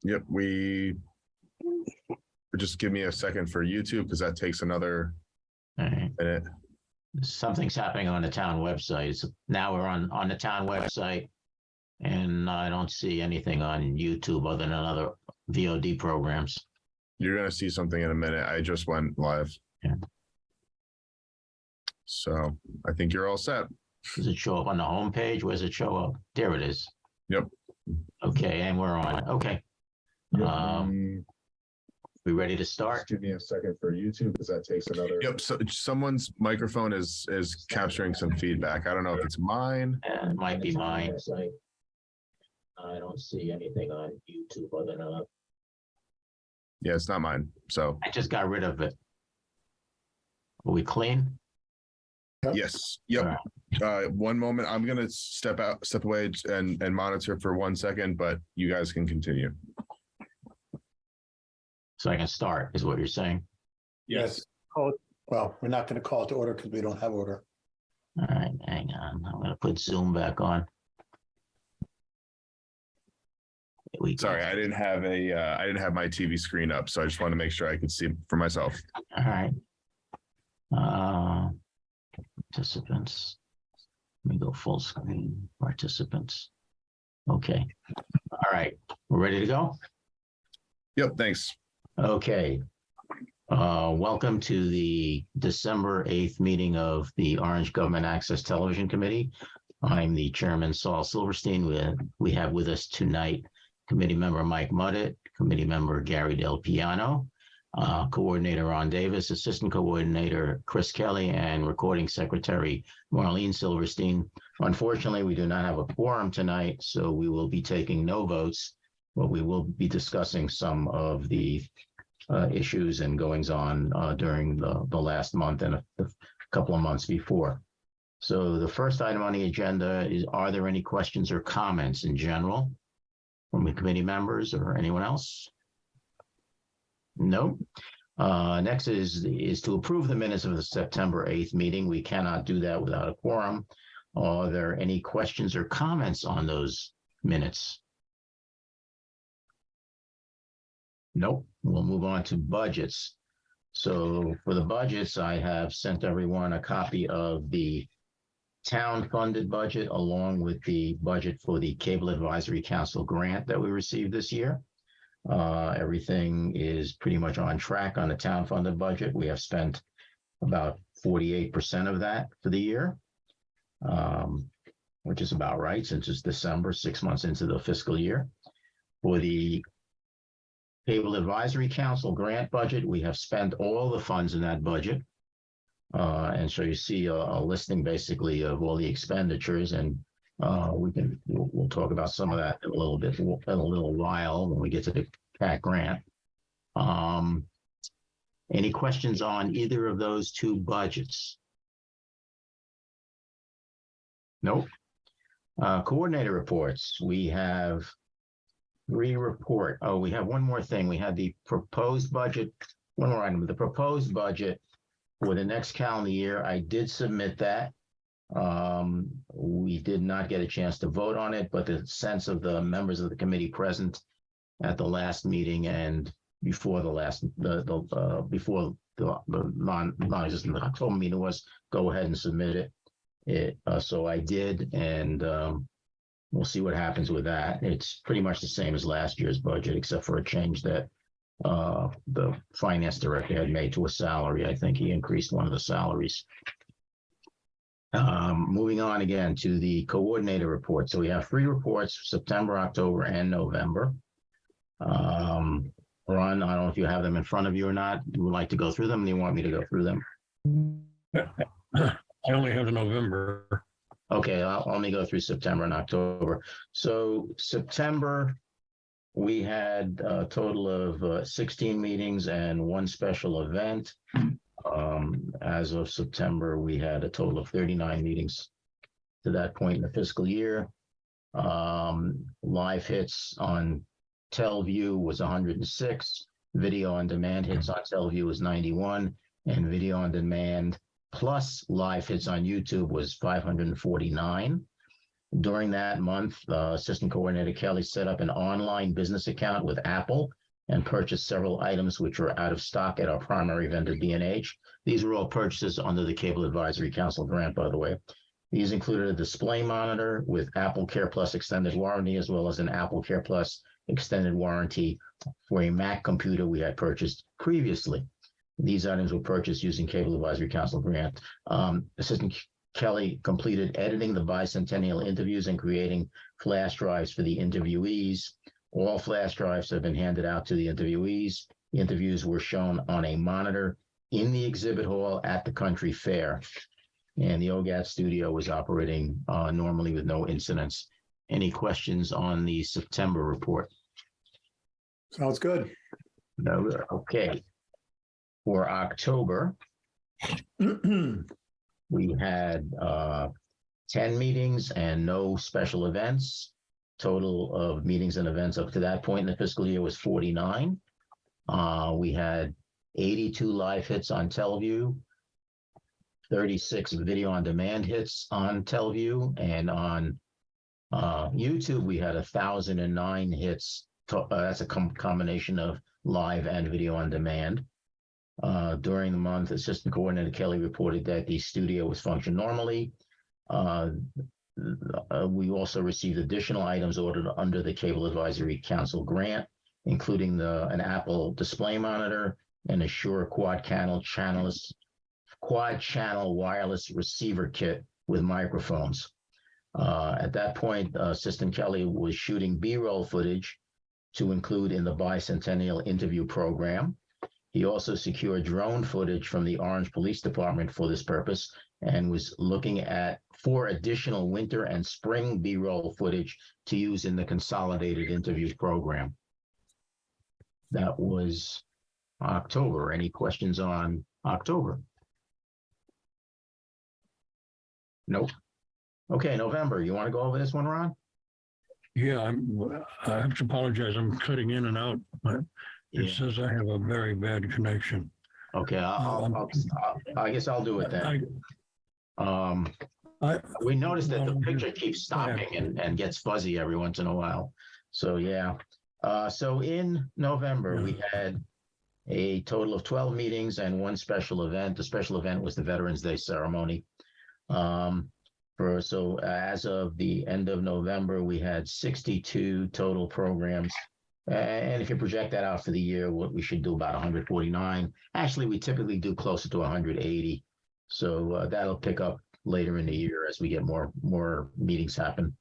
Yep, just give me a second for YouTube because that takes another All right. minute. Something's happening on the town website. So now we're on the town website, and I don't see anything on YouTube other than other VOD programs. You're gonna see something in a minute. I just went live. Yeah. So I think you're all set. Does it show up on the home page? Where's it show up? There it is. Yep. Okay, and we're on. Okay. We ready to start? Just give me a second for YouTube because that takes another. Yep. So someone's microphone is capturing some feedback. I don't know if it's mine. It might be mine. I don't see anything on YouTube other than. Yeah, it's not mine. So I just got rid of it. Are we clean? yes. Yep. Right. One moment. I'm gonna step away and monitor for 1 second, but you guys can continue. So I can start, is what you're saying? Yes. Well, we're not going to call it to order because we don't have order. All right, hang on. I'm going to put Zoom back on. Sorry, I didn't have my TV screen up, so I just want to make sure I could see for myself. All right. Participants. Let me go full screen. Participants. Okay. All right. We're ready to go? Yep. Thanks. Okay. Welcome to the December 8th meeting of the Orange Government Access Television Committee. I'm the chairman, Saul Silverstein. We have with us tonight committee member Mike Muddett, committee member Gary Del Piano, coordinator Ron Davis, assistant coordinator Chris Kelly, and recording secretary Marlene Silverstein. Unfortunately, we do not have a quorum tonight, so we will be taking no votes, but we will be discussing some of the issues and goings on during the last month and a couple of months before. So the first item on the agenda is, are there any questions or comments in general from the committee members or anyone else? No. Next is to approve the minutes of the September 8th meeting. We cannot do that without a quorum. Are there any questions or comments on those minutes? Nope. We'll move on to budgets. So for the budgets, I have sent everyone a copy of the town funded budget along with the budget for the Cable Advisory Council grant that we received this year. Everything is pretty much on track on the town funded budget. We have spent about 48% of that for the year, which is about right since it's December, 6 months into the fiscal year. For the Cable Advisory Council grant budget, we have spent all the funds in that budget. And so you see a listing basically of all the expenditures, and we'll talk about some of that in a little while when we get to the CAT grant. Any questions on either of those two budgets? Nope. Coordinator reports. We have we have one more thing. We had the proposed budget, one more item, the proposed budget for the next calendar year. I did submit that. We did not get a chance to vote on it, but the sense of the members of the committee present at the last meeting and before before the non-existent October meeting was go ahead and submit it. So I did, and we'll see what happens with that. It's pretty much the same as last year's budget, except for a change that the finance director had made to a salary. I think he increased one of the salaries. Moving on again to the coordinator report. So we have 3 reports, September, October, and November. Ron, I don't know if you have them in front of you or not. You would like to go through them? Do you want me to go through them? I only have the November. Okay, I'll only go through September and October. So September, we had a total of 16 meetings and 1 special event. As of September, we had a total of 39 meetings to that point in the fiscal year. Live hits on TelView was 106. Video on demand hits on TelView was 91. And video on demand plus live hits on YouTube was 549. During that month, Assistant Coordinator Kelly set up an online business account with Apple and purchased several items which were out of stock at our primary vendor, D&H. These were all purchases under the Cable Advisory Council grant, by the way. These included a display monitor with Apple Care Plus extended warranty, as well as an Apple Care Plus extended warranty for a Mac computer we had purchased previously. These items were purchased using Cable Advisory Council grant. Assistant Kelly completed editing the bicentennial interviews and creating flash drives for the interviewees. All flash drives have been handed out to the interviewees. The interviews were shown on a monitor in the exhibit hall at the country fair. And the OGAT studio was operating normally with no incidents. Any questions on the September report? Sounds good. No. Okay. For October, we had 10 meetings and no special events. Total of meetings and events up to that point in the fiscal year was 49. We had 82 live hits on TeleView, 36 video on demand hits on TeleView, and on YouTube we had 1,009 hits. That's a combination of live and video on demand. During the month, Assistant Coordinator Kelly reported that the studio was functioning normally. We also received additional items ordered under the Cable Advisory Council grant, including an Apple display monitor and a Shure quad channel wireless receiver kit with microphones. At that point, Assistant Kelly was shooting B-roll footage to include in the bicentennial interview program. He also secured drone footage from the Orange Police Department for this purpose and was looking for additional winter and spring B-roll footage to use in the consolidated interview program. That was October. Any questions on October? Nope. Okay, November. You want to go over this one, Ron? Yeah, I have to apologize. I'm cutting in and out, but it Yeah. says I have a very bad connection. Okay, I guess I'll do it then. We noticed that the picture keeps stopping and gets fuzzy every once in a while. So yeah. So in November, we had a total of 12 meetings and one special event. The special event was the Veterans Day ceremony. So as of the end of November, we had 62 total programs. And if you project that out for the year, what we should do about 149. Actually, we typically do closer to 180. So that'll pick up later in the year as we get more meetings happen.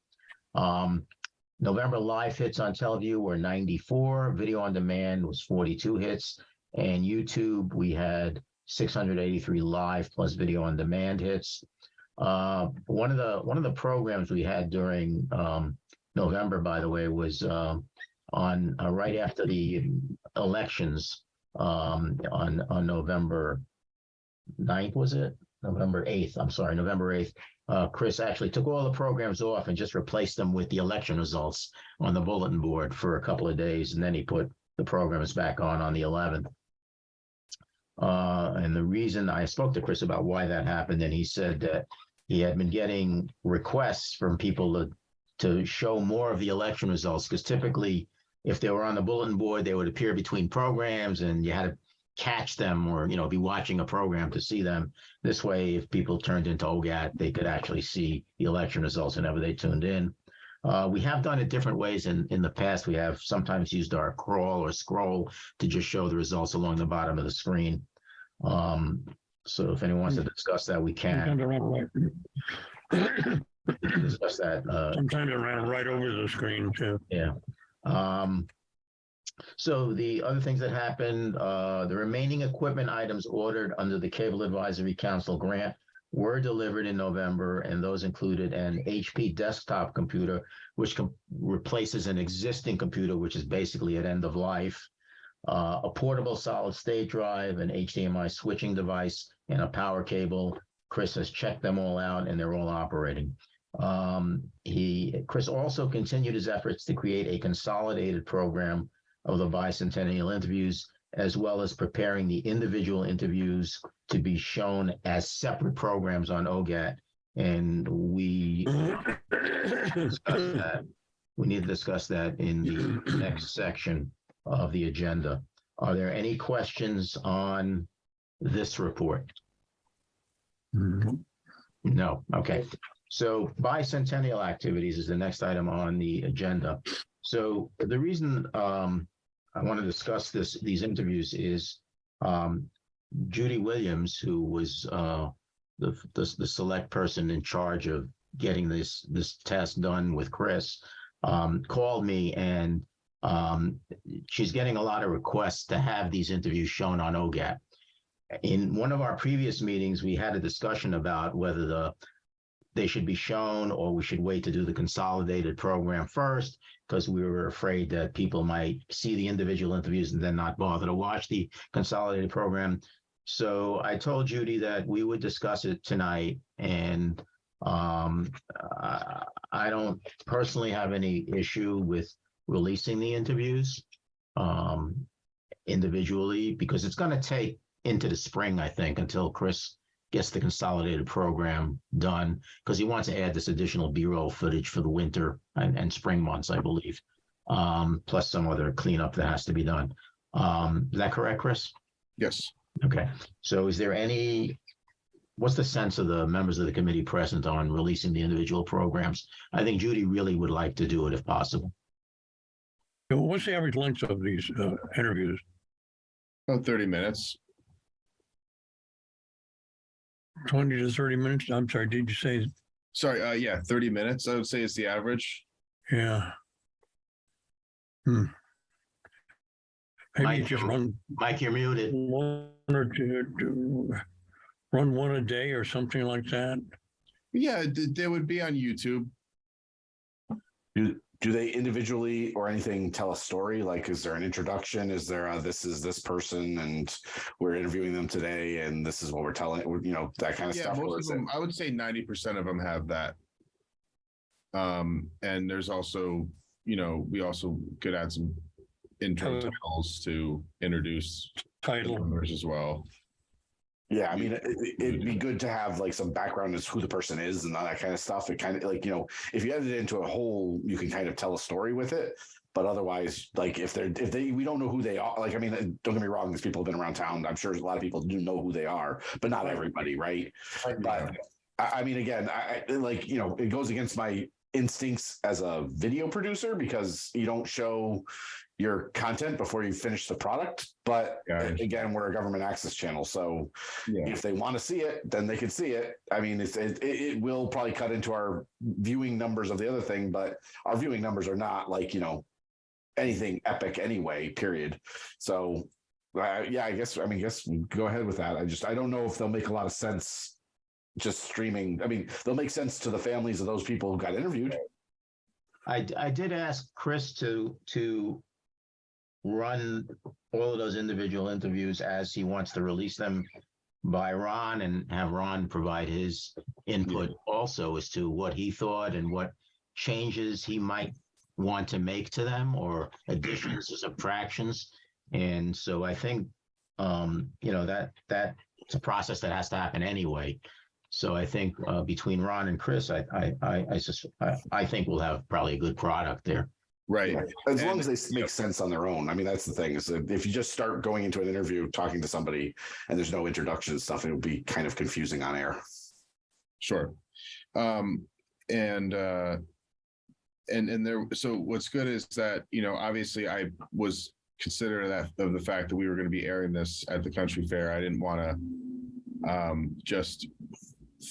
November live hits on TeleView were 94. Video on demand was 42 hits. And YouTube, we had 683 live plus video on demand hits. One of the programs we had during November, by the way, was on right after the elections on November 9th, was it? November 8th. I'm sorry, November 8th. Chris actually took all the programs off and just replaced them with the election results on the bulletin board for a couple of days, and then he put the programs back on the 11th. And the reason I spoke to Chris about why that happened, and he said that he had been getting requests from people to show more of the election results, because typically if they were on the bulletin board, they would appear between programs and you had to catch them or, be watching a program to see them. This way, if people turned into OGAT, they could actually see the election results whenever they tuned in. We have done it different ways in the past. We have sometimes used our crawl or scroll to just show the results along the bottom of the screen. So if anyone wants to discuss that, we can. Discuss that. Sometimes it ran right over the screen too. Yeah. So the other things that happened, the remaining equipment items ordered under the Cable Advisory Council grant were delivered in November, and those included an HP desktop computer, which replaces an existing computer, which is basically at end of life, a portable solid-state drive, an HDMI switching device, and a power cable. Chris has checked them all out, and they're all operating. Chris also continued his efforts to create a consolidated program of the bicentennial interviews, as well as preparing the individual interviews to be shown as separate programs on OGAT and we discuss that. We need to discuss that in the next section of the agenda. Are there any questions on this report? No. Okay. So bicentennial activities is the next item on the agenda. So the reason I want to discuss these interviews is Judy Williams, who was the select person in charge of getting this task done with Chris, called me, and she's getting a lot of requests to have these interviews shown on OGAT. In one of our previous meetings, we had a discussion about whether they should be shown or we should wait to do the consolidated program first, because we were afraid that people might see the individual interviews and then not bother to watch the consolidated program. So I told Judy that we would discuss it tonight, and I don't personally have any issue with releasing the interviews individually, because it's going to take into the spring, I think, until Chris gets the consolidated program done, because he wants to add this additional B-roll footage for the winter and spring months, I believe, plus some other cleanup that has to be done. Is that correct, Chris? Yes. Okay. So is there what's the sense of the members of the committee present on releasing the individual programs? I think Judy really would like to do it if possible. What's the average length of these interviews? About 30 minutes. 20 to 30 minutes? I'm sorry, did you say? Sorry, yeah, 30 minutes, I would say is the average. Yeah. Maybe you just run. Mike, you're muted. One or two, run one a day or something like that. Yeah, they would be on YouTube. Do they individually or anything tell a story? Like, is there an introduction? Is there this is this person and we're interviewing them today and this is what we're telling, that kind of stuff? Most of them, I would say 90% of them have that. And there's also, we also could add some intro titles to introduce members as well. Yeah, I mean, it'd be good to have like some background as who the person is and all that kind of stuff. It kind of like, if you edit it into a whole, you can kind of tell a story with it. But otherwise, like we don't know who they are. Like, I mean, don't get me wrong, these people have been around town. I'm sure a lot of people do know who they are, but not everybody, right? But I mean, again, it goes against my instincts as a video producer, because you don't show your content before you finish the product. But again, we're a government access channel, so if they want to see it, then they can see it. I mean, it will probably cut into our viewing numbers of the other thing, but our viewing numbers are not like anything epic anyway, period. So I guess go ahead with that. I don't know if they'll make a lot of sense just streaming. I mean, they'll make sense to the families of those people who got interviewed. I did ask Chris to run all of those individual interviews as he wants to release them by Ron, and have Ron provide his input also as to what he thought and what changes he might want to make to them, or additions or subtractions. And so I think, that's a process that has to happen anyway. So I think between Ron and Chris, I think we'll have probably a good product there. Right. As long as they make sense on their own. I mean, that's the thing, is that if you just start going into an interview, talking to somebody and there's no introduction and stuff, it would be kind of confusing on air. Sure. And there, so what's good is that, obviously I was considerate of the fact that we were going to be airing this at the country fair. I didn't want to just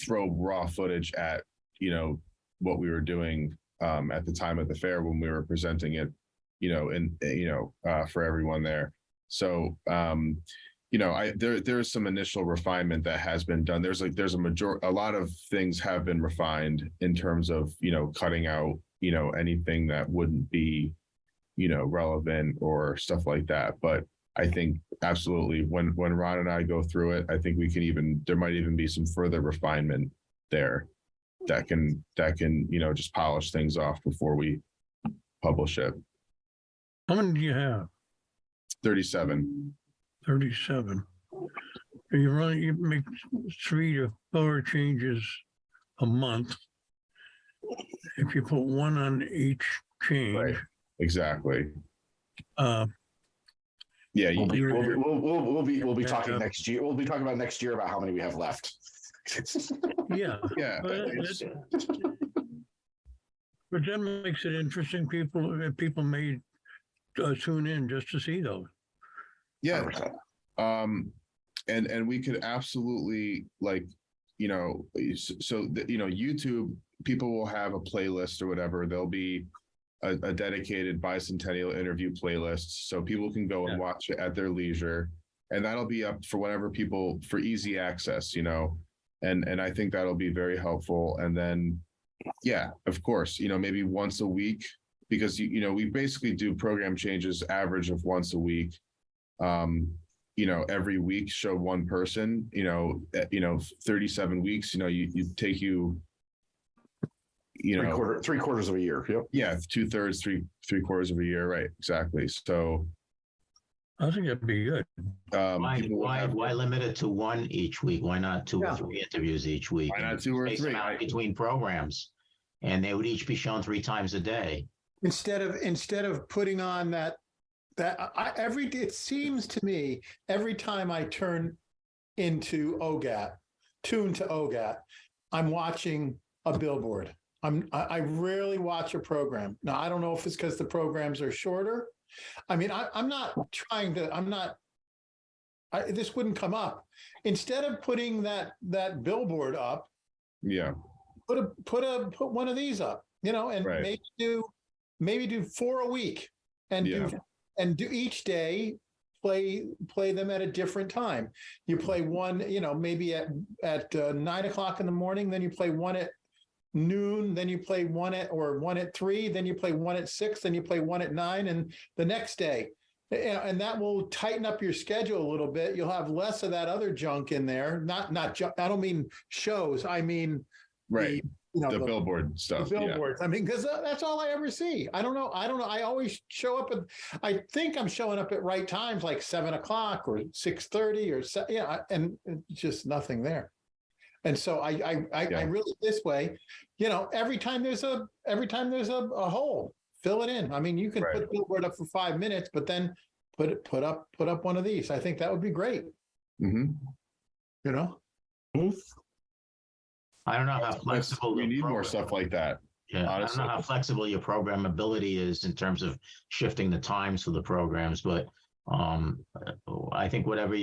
throw raw footage at, what we were doing at the time of the fair when we were presenting it, for everyone there. So, there's some initial refinement that has been done. There's a lot of things have been refined in terms of, cutting out, anything that wouldn't be, relevant or stuff like that. But I think absolutely when Ron and I go through it, I think there might even be some further refinement there that can, just polish things off before we publish it. How many do you have? 37. 37. You make 3 to 4 changes a month, if you put one on each change, Right. Exactly. uh, Yeah. We'll be, You're- we'll be talking Yeah. next year. We'll be talking about next year about how many we have left. yeah. Yeah. But but that makes it interesting. People may tune in just to see those. Yeah. 100%. And we could absolutely, like, YouTube, people will have a playlist or whatever. There'll be a dedicated bicentennial interview playlist, so people can go and watch it at their leisure, and that'll be up for whatever people, for easy access, and I think that'll be very helpful. And then, yeah, of course, maybe once a week, because we basically do program changes average of once a week. Every week show one person, 37 weeks, you take Three quarters of a year. Yep. yeah, 2/3, three quarters of a year. Right. Exactly. So I think that'd be good. Why limit it to one each week? Why not two or three interviews each week? Why not two or Space three? them out between programs, and they would each be shown 3 times a day. Instead of putting on it seems to me every time I tune to OGAT, I'm watching a billboard. I rarely watch a program. Now, I don't know if it's because the programs are shorter. I mean, this wouldn't come up. Instead of putting that billboard up, Yeah. put one of these up, and Right. maybe do 4 a week, and do each day play them at a different time. You play one, maybe at 9 o'clock in the morning, then you play one at noon, then you play one at 3, then you play one at 6, then you play one at 9, and the next day. And that will tighten up your schedule a little bit. You'll have less of that other junk in there. Not junk. I don't mean shows. I mean, Right. The billboard stuff. The billboards. I mean, because that's all I ever see. I don't know. I always show up I think I'm showing up at right times, like 7 o'clock or 6:30 or and it's just nothing there. And so I really, this way, every time there's a hole, fill it in. I mean, you can put the billboard up for 5 minutes, but then put up one of these. I think that would be great. Mm-hmm. I don't know how flexible we need more stuff like that. Yeah, honestly. I don't know how flexible your programmability is in terms of shifting the times for the programs, but I think whatever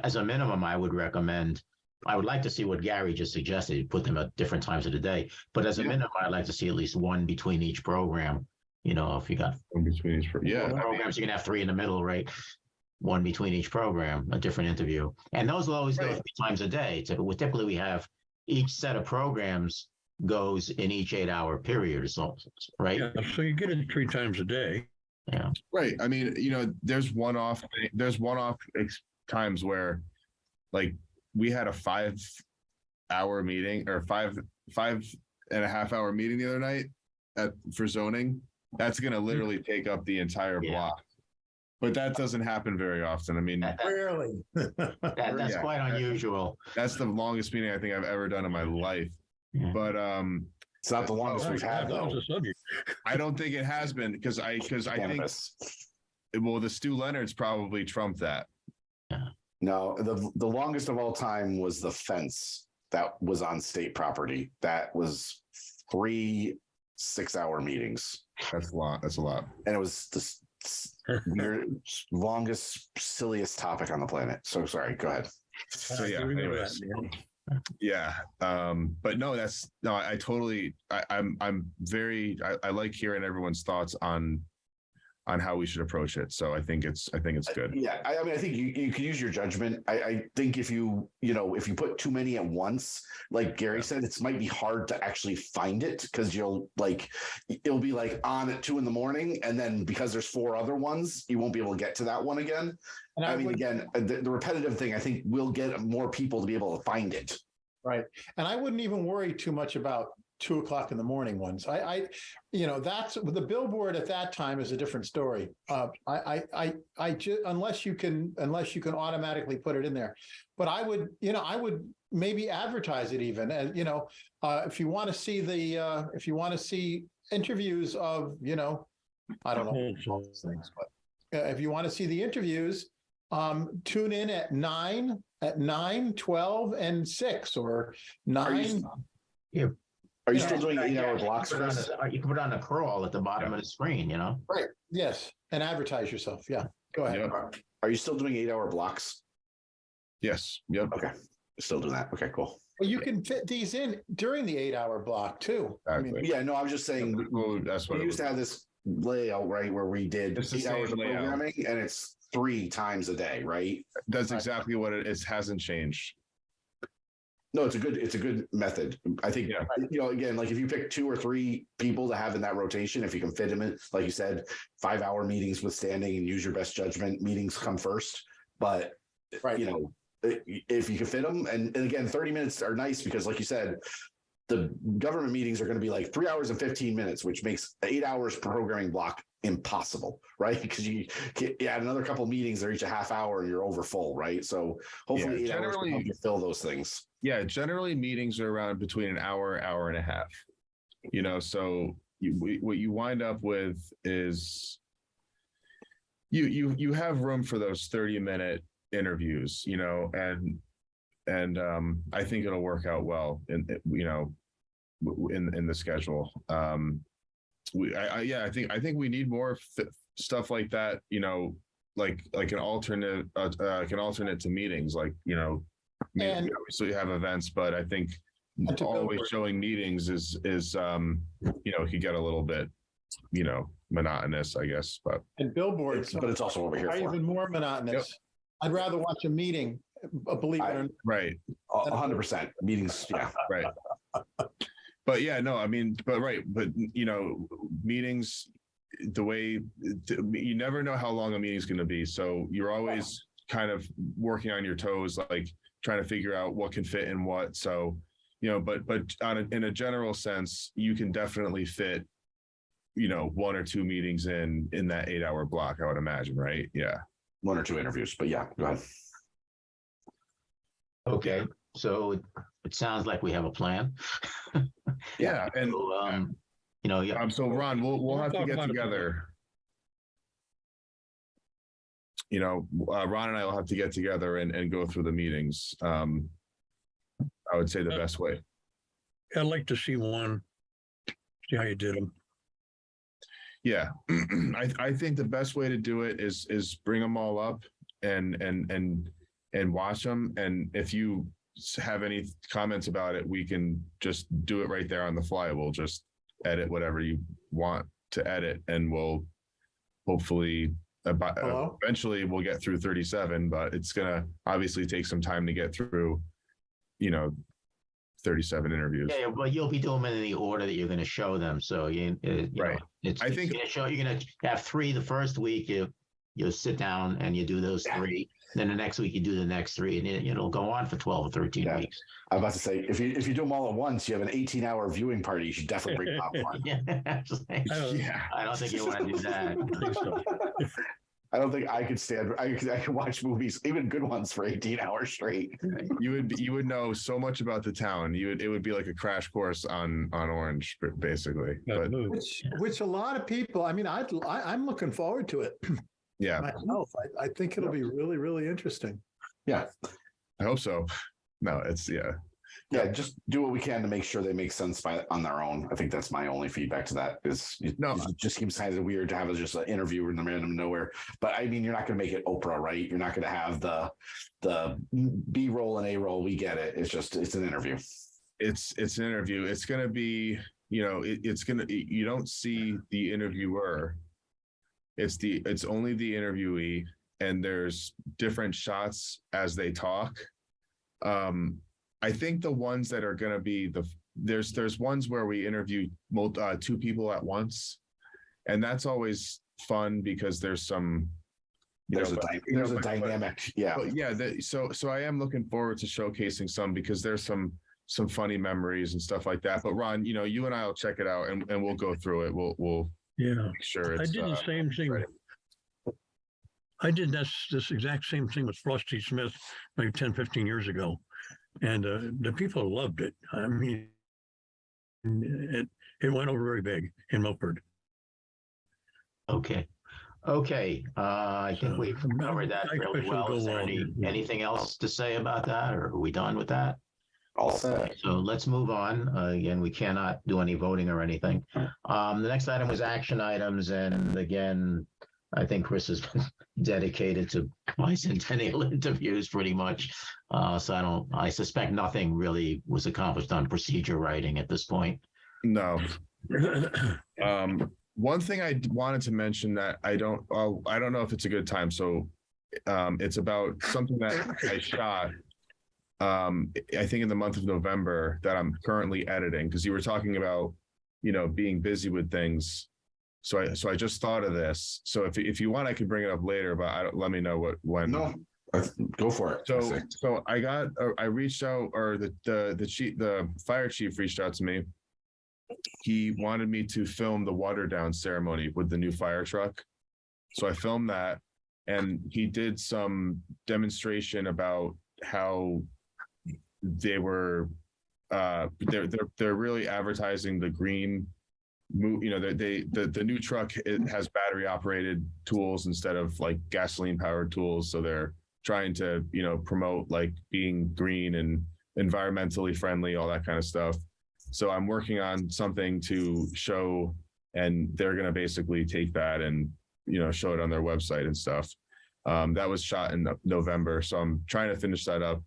as a minimum, I would recommend. I would like to see what Gary just suggested. You put them at different times of the day, but as a minimum, I'd like to see at least one between each program. If you got In between each programs, you can have 3 in the middle, right? One between each program, a different interview, and those will always go 3 times a day. Typically, we have each set of programs goes in each 8-hour period or so, right? Yeah, so you get it 3 times a day. Yeah. Right. I mean, there's one-off times where, like, we had a 5-hour meeting or 5.5-hour meeting the other night for zoning. That's going to literally take up the entire block. But that doesn't happen very often. I mean, Rarely. That's quite unusual. That's the longest meeting I think I've ever done in my life. Yeah. But it's not the longest we've had, That was though. the subject. I don't think it has been because I think, Cannabis. well, the Stu Leonard's probably trumped that. No, the longest of all time was the fence that was on state property. That was 3 6-hour meetings. That's a lot. And it was the longest, silliest topic on the planet. So sorry, go ahead. So yeah, I remember anyways. that, Yeah. But no, I totally, I'm very, I like hearing everyone's thoughts on how we should approach it. So I think it's good. Yeah, I mean, I think you can use your judgment. I think if you put too many at once, like Gary said, it might be hard to actually find it because it'll be like on at 2 a.m, and then because there's 4 other ones, you won't be able to get to that one again. And I mean, again, the repetitive thing, I think will get more people to be able to find it. Right. And I wouldn't even worry too much about 2 o'clock in the morning ones. That's the billboard at that time is a different story. Unless you can automatically put it in there, but I would maybe advertise it even, and if you want to see interviews of, I don't know all these things, but if you want to see the interviews, tune in at 9, 12, and 6, or 9. Are you still doing 8-hour blocks, You can Chris? you can put on a crawl at the bottom Yeah. of the screen, Right. Yes. And advertise yourself. Yeah. Go ahead. Yep. Are you still doing 8-hour blocks? Yes. Yep. Okay. Still doing that. Okay, cool. Well, you can fit these in during the 8-hour block too. Exactly. Yeah, no, I was just saying Well, that's what we it used was. to have this layout, right, where we did It's the 8 hours same of layout. programming, and it's 3 times a day, right? That's exactly what it is. Hasn't changed. No, it's a good method. I think, Yeah. Again, like if you pick 2 or 3 people to have in that rotation, if you can fit them in, like you said, 5-hour meetings withstanding and use your best judgment, meetings come first. But, Right. if you can fit them, and again, 30 minutes are nice because, like you said, the government meetings are going to be like 3 hours and 15 minutes, which makes 8 hours per programming block impossible, right? Because you add another couple of meetings, they're each a half hour and you're over full, right? So hopefully 8 hours can help you fill those things. Yeah, generally meetings are around between an hour and a half. So what you wind up with is you have room for those 30-minute interviews, and I think it'll work out well in the schedule. I think we need more stuff like that, like an alternate to meetings, And- so you have events, but I think And to always build- showing meetings is could get a little bit monotonous, I guess, but And billboards But it's also what we're here are for. even more monotonous. I'd rather watch a meeting, believe it or not. right. 100% meetings. Yeah. Right. But yeah, no, I mean, but meetings, the way you never know how long a meeting's going to be. So you're always kind of working on your toes, like trying to figure out what can fit in what. So, but in a general sense, you can definitely fit, 1 or 2 meetings in that 8-hour block, I would imagine. Right. Yeah. 1 or 2 interviews, but yeah, go ahead. Okay, so it sounds like we have a plan. Yeah. And So, so Ron, we'll have to talk get about it. together. Ron and I will have to get together and go through the meetings. I would say the best way. I'd like to see one, see how you did them. Yeah, I think the best way to do it is bring them all up and watch them. And if you have any comments about it, we can just do it right there on the fly. We'll just edit whatever you want to edit, and we'll hopefully Hello? eventually we'll get through 37. But it's gonna obviously take some time to get through, 37 interviews. yeah, but you'll be doing them in the order that you're going to show them. So Right. I think- you're going to have 3 the first week. You sit down and you do those 3. Then the next week you do the next 3, and it'll go on for 12 or 13 Yeah. weeks. I'm about to say, if you do them all at once, you have an 18-hour viewing party. You should definitely bring popcorn. Yeah, absolutely. Yeah. I don't think you want to do that. I think so. I don't think I could stand. I could watch movies, even good ones, for 18 hours straight. You would know so much about the town. It would be like a crash course on Orange, basically. Got But moved. Which a lot of people, I'm looking forward to it yeah, myself. I think it'll be really, really interesting. Yeah, I hope so. No, it's yeah. Just do what we can to make sure they make sense on their own. I think that's my only feedback to that. No. It just seems kind of weird to have just an interview in the random nowhere. But I mean, you're not going to make it Oprah, right? You're not going to have the B roll and A roll. We get it. It's an interview. It's an interview. It's gonna be, you don't see the interviewer. It's only the interviewee, and there's different shots as they talk. I think the ones that are going to be there's ones where we interview 2 people at once, and that's always fun because there's some There's a dynamic. Yeah. but yeah, so I am looking forward to showcasing some, because there's some some funny memories and stuff like that. But Ron, you and I will check it out and we'll go through it. We'll Yeah. make sure I it's. did the same thing. ready. I did this exact same thing with Frosty Smith like 10, 15 years ago. And the people loved it. I mean, it went over very big in Milford. Okay. Okay. I think So, we've covered that I fairly expect it'll well. go Is there well. anything else to say about that, or are we done with that? All set. So let's move on. Again, we cannot do any voting or anything. The next item was action items. And again, I think Chris has been dedicated to bicentennial interviews pretty much. So I suspect nothing really was accomplished on procedure writing at this point. No. One thing I wanted to mention that I don't know if it's a good time. So it's about something that I shot. I think in the month of November that I'm currently editing, because you were talking about, being busy with things. So I just thought of this. So if you want, I can bring it up later, but let me know when. No, go for it. So I reached out, or the fire chief reached out to me. He wanted me to film the water down ceremony with the new fire truck. So I filmed that, and he did some demonstration about how they were they're really advertising the green the new truck, it has battery operated tools instead of like gasoline powered tools. So they're trying to, promote like being green and environmentally friendly, all that kind of stuff. So I'm working on something to show, and they're going to basically take that and, show it on their website and stuff. That was shot in November. So I'm trying to finish that up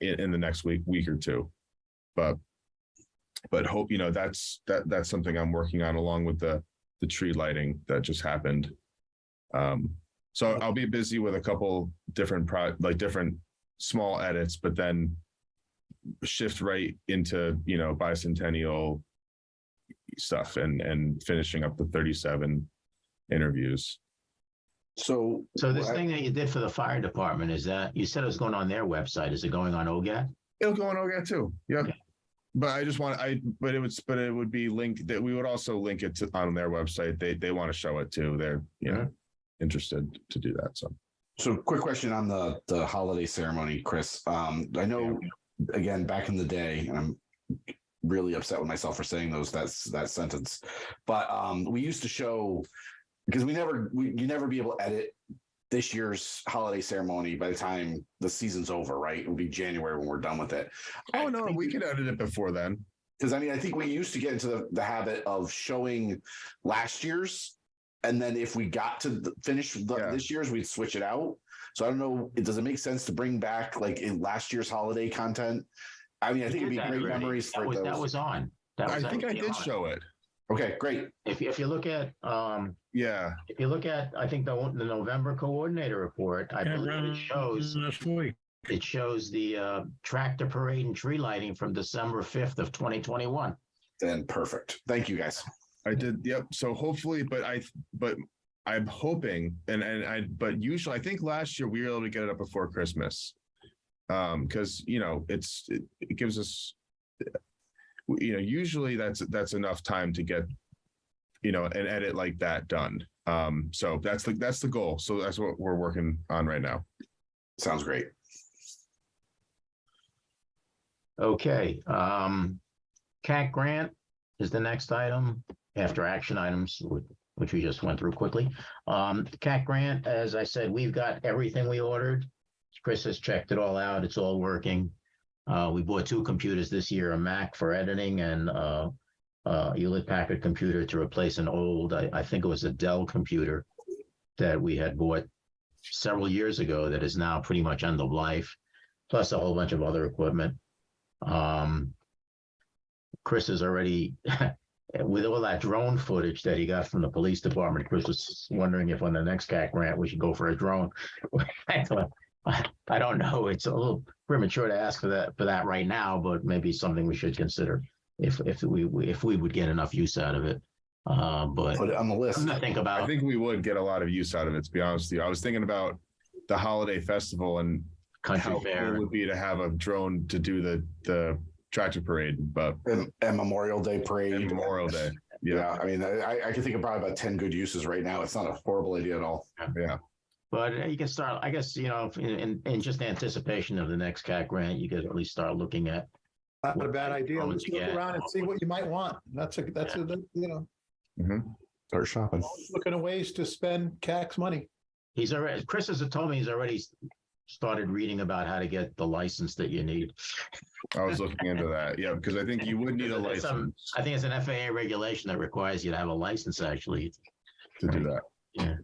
in the next week or two. But hope, that's something I'm working on along with the tree lighting that just happened. So I'll be busy with a couple different different small edits, but then shift right into, bicentennial stuff and finishing up the 37 interviews. So this thing that you did for the fire department, is that, you said it was going on their website. Is it going on OGAT? It'll go on OGAT too. Yeah. Okay. But it would be linked, that we would also link it on their website. They want to show it too. They're, interested to do that. So quick question on the holiday ceremony, Chris. I know, again, back in the day, and I'm really upset with myself for saying that sentence, but we used to show, because you never be able to edit this year's holiday ceremony by the time the season's over, right? It would be January when we're done with it. Oh, no, we can edit it before then. Because I think we used to get into the habit of showing last year's, and then if we got to finish this year's, we'd switch it out. So I don't know, does it make sense to bring back like in last year's holiday content? I mean, I think it'd be great memories for those. That was on. I think I did show it. Okay, great. If you look at if you look at, I think the November coordinator report, I believe it shows the tractor parade and tree lighting from December 5th of 2021. Then perfect. Thank you, guys. I did. Yep. So hopefully, but I'm hoping, but usually, I think last year we were able to get it up before Christmas, because it gives us, usually that's enough time to get, an edit like that done. So that's the goal. So that's what we're working on right now. Sounds great. Okay. CAT grant is the next item after action items, which we just went through quickly. CAT grant, as I said, we've got everything we ordered. Chris has checked it all out. It's all working. We bought 2 computers this year, a Mac for editing and a Hewlett-Packard computer to replace an old, I think it was a Dell computer that we had bought several years ago that is now pretty much end of life, plus a whole bunch of other equipment. Chris is already, with all that drone footage that he got from the police department, Chris was wondering if on the next CAT grant we should go for a drone. I don't know. It's a little premature to ask for that right now, but maybe something we should consider if we would get enough use out of it. But put it on the list. I think we would get a lot of use out of it, to be honest with you. I was thinking about the holiday festival, and country how fair. cool would be to have a drone to do the tractor parade, but And Memorial Day parade. and Memorial Day. Yeah, I mean, I can think of probably about 10 good uses right now. It's not a horrible idea at all. Yeah. But you can start, I guess, in just anticipation of the next CAT grant, you could at least start looking at. Not a bad idea. What Let's you look get. around and see what you might want. That's a, Start shopping. looking at ways to spend CAC's money. Chris has told me he's already started reading about how to get the license that you need. I was looking into that. Yeah, because I think you would need a There's license I think it's an FAA regulation that requires you to have a license, actually. to do that. Yeah.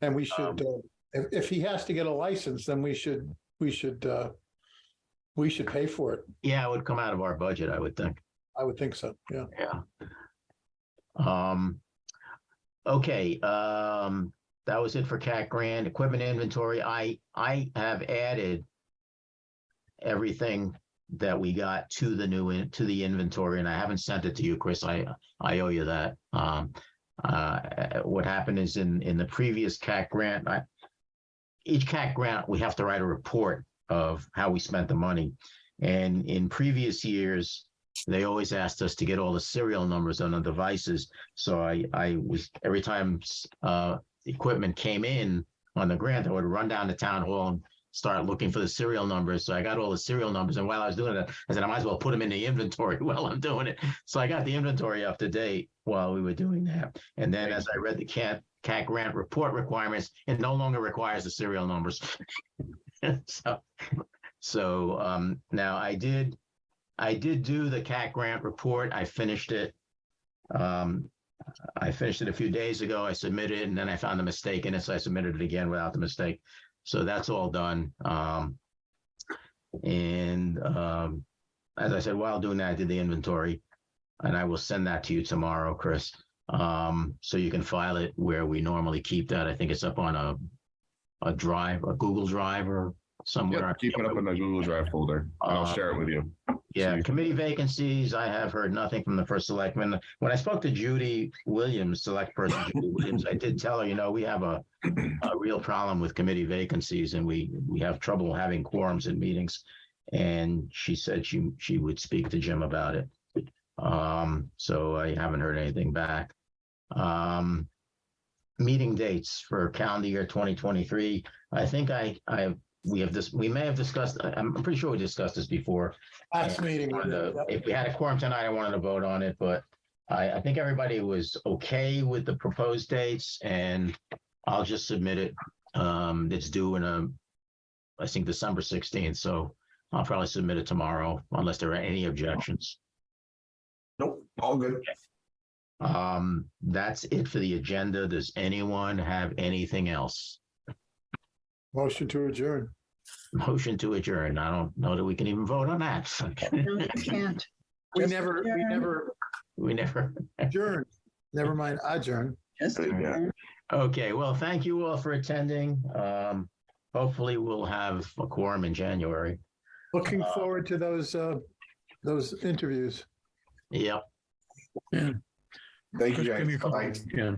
And we should, if he has to get a license, then we should pay for it. Yeah, it would come out of our budget, I would think. I would think so. Yeah. Yeah. Okay. That was it for CAT grant equipment inventory. I have added everything that we got to the inventory, and I haven't sent it to you, Chris. I owe you that. What happened is in the previous CAT grant, each CAT grant, we have to write a report of how we spent the money. And in previous years, they always asked us to get all the serial numbers on the devices. So I was, every time equipment came in on the grant, I would run down to town hall and start looking for the serial numbers. So I got all the serial numbers. And while I was doing it, I said, I might as well put them in the inventory while I'm doing it. So I got the inventory up to date while we were doing that. And then as I read the CAT grant report requirements, it no longer requires the serial numbers. So now I did do the CAT grant report. I finished it. I finished it a few days ago. I submitted it, and then I found a mistake in it, so I submitted it again without the mistake. So that's all done. As I said, while doing that, I did the inventory, and I will send that to you tomorrow, Chris. So you can file it where we normally keep that. I think it's up on a drive, a Google Drive or somewhere. Yeah, keep it up in the Google Drive folder. And I'll share it with you. Yeah, committee vacancies, I have heard nothing from the first selectman. When I spoke to Judy Williams, select person Judy Williams, I did tell her, we have a real problem with committee vacancies, and we have trouble having quorums in meetings. And she said she would speak to Jim about it. So I haven't heard anything back. Meeting dates for calendar year 2023. I think we may have discussed, I'm pretty sure we discussed this before. Last meeting. If we had a quorum tonight, I wanted to vote on it, but I think everybody was okay with the proposed dates, and I'll just submit it. It's due in I think December 16th, so I'll probably submit it tomorrow unless there are any objections. Nope, all good. That's it for the agenda. Does anyone have anything else? Motion to adjourn. Motion to adjourn. I don't know that we can even vote on that. No, you can't. We Just never adjourned. Never mind, adjourn. Just Yeah. Okay, well, thank you all for attending. Hopefully we'll have a quorum in January. Looking forward to those interviews. Yep. Thank you Chris, give me guys. a call. Bye. Yeah.